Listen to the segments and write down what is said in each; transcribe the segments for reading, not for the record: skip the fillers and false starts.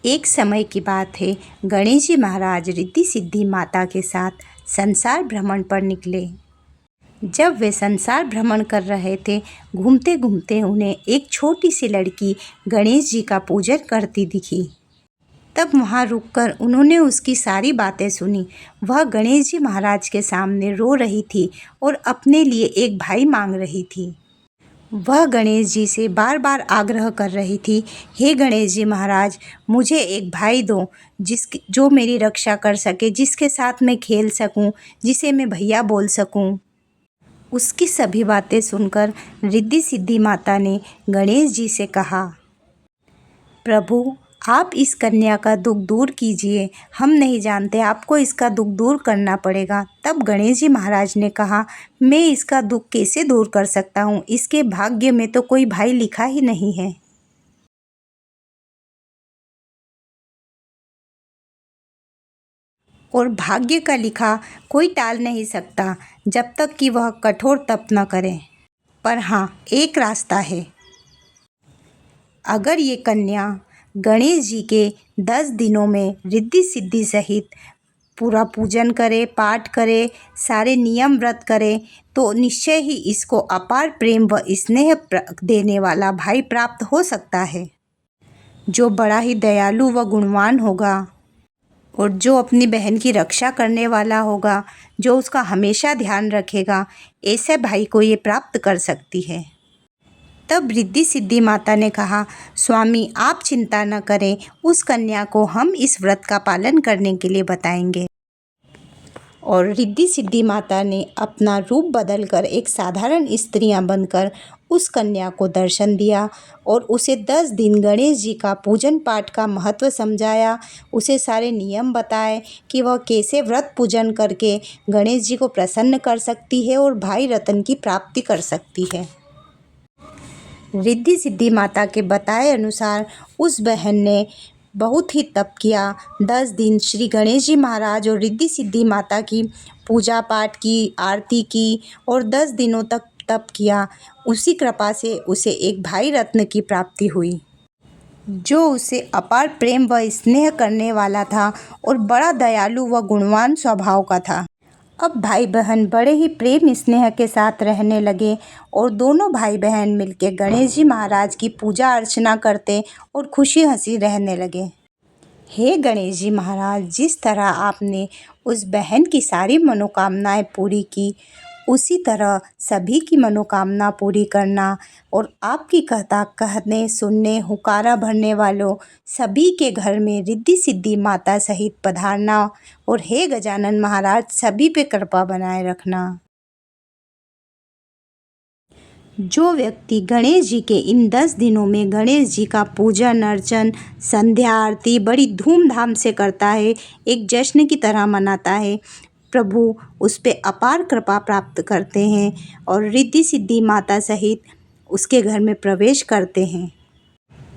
एक समय की बात है, गणेश जी महाराज रिद्धि सिद्धि माता के साथ संसार भ्रमण पर निकले। जब वे संसार भ्रमण कर रहे थे, घूमते घूमते उन्हें एक छोटी सी लड़की गणेश जी का पूजन करती दिखी। तब वहाँ रुककर उन्होंने उसकी सारी बातें सुनी। वह गणेश जी महाराज के सामने रो रही थी और अपने लिए एक भाई मांग रही थी। वह गणेश जी से बार बार आग्रह कर रही थी, हे गणेश जी महाराज, मुझे एक भाई दो जो मेरी रक्षा कर सके, जिसके साथ मैं खेल सकूं, जिसे मैं भैया बोल सकूं। उसकी सभी बातें सुनकर रिद्धि सिद्धि माता ने गणेश जी से कहा, प्रभु, आप इस कन्या का दुख दूर कीजिए। हम नहीं जानते, आपको इसका दुख दूर करना पड़ेगा। तब गणेश जी महाराज ने कहा, मैं इसका दुख कैसे दूर कर सकता हूँ? इसके भाग्य में तो कोई भाई लिखा ही नहीं है। और भाग्य का लिखा कोई टाल नहीं सकता जब तक कि वह कठोर तप न करे। पर हाँ, एक रास्ता है। अगर ये कन्या गणेश जी के 10 दिनों में रिद्धि सिद्धि सहित पूरा पूजन करे, पाठ करे, सारे नियम व्रत करे, तो निश्चय ही इसको अपार प्रेम व स्नेह देने वाला भाई प्राप्त हो सकता है, जो बड़ा ही दयालु व गुणवान होगा और जो अपनी बहन की रक्षा करने वाला होगा, जो उसका हमेशा ध्यान रखेगा। ऐसे भाई को ये प्राप्त कर सकती है। तब रिद्धि सिद्धि माता ने कहा, स्वामी, आप चिंता न करें, उस कन्या को हम इस व्रत का पालन करने के लिए बताएंगे। और रिद्धि सिद्धि माता ने अपना रूप बदलकर एक साधारण स्त्रियां बनकर उस कन्या को दर्शन दिया और उसे 10 दिन गणेश जी का पूजन पाठ का महत्व समझाया। उसे सारे नियम बताए कि वह कैसे व्रत पूजन करके गणेश जी को प्रसन्न कर सकती है और भाई रतन की प्राप्ति कर सकती है। रिद्धि सिद्धि माता के बताए अनुसार उस बहन ने बहुत ही तप किया। 10 दिन श्री गणेश जी महाराज और रिद्धि सिद्धि माता की पूजा पाठ की, आरती की और 10 दिनों तक तप किया। उसी कृपा से उसे एक भाई रत्न की प्राप्ति हुई, जो उसे अपार प्रेम व स्नेह करने वाला था और बड़ा दयालु व गुणवान स्वभाव का था। अब भाई बहन बड़े ही प्रेम स्नेह के साथ रहने लगे और दोनों भाई बहन मिलकर गणेश जी महाराज की पूजा अर्चना करते और खुशी हंसी रहने लगे। हे गणेश जी महाराज, जिस तरह आपने उस बहन की सारी मनोकामनाएं पूरी की, उसी तरह सभी की मनोकामना पूरी करना और आपकी कथा कहने सुनने हुकारा भरने वालों सभी के घर में रिद्धि सिद्धि माता सहित पधारना और हे गजानन महाराज, सभी पे कृपा बनाए रखना। जो व्यक्ति गणेश जी के इन 10 दिनों में गणेश जी का पूजन अर्चन, संध्या आरती बड़ी धूमधाम से करता है, एक जश्न की तरह मनाता है, प्रभु उस पे अपार कृपा प्राप्त करते हैं और रिद्धि सिद्धि माता सहित उसके घर में प्रवेश करते हैं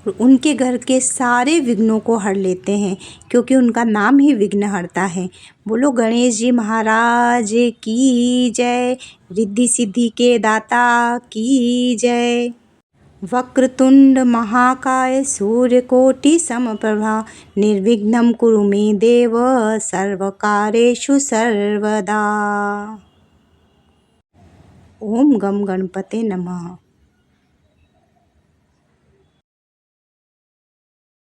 और उनके घर के सारे विघ्नों को हर लेते हैं, क्योंकि उनका नाम ही विघ्नहर्ता है। बोलो गणेश जी महाराज की जय, रिद्धि सिद्धि के दाता की जय। वक्रतुंड महाकाय सूर्यकोटि समप्रभा, निर्विघ्नं कुरु मे देव, सर्वकार्येषु सर्वदा। ओम गम गणपते नमः।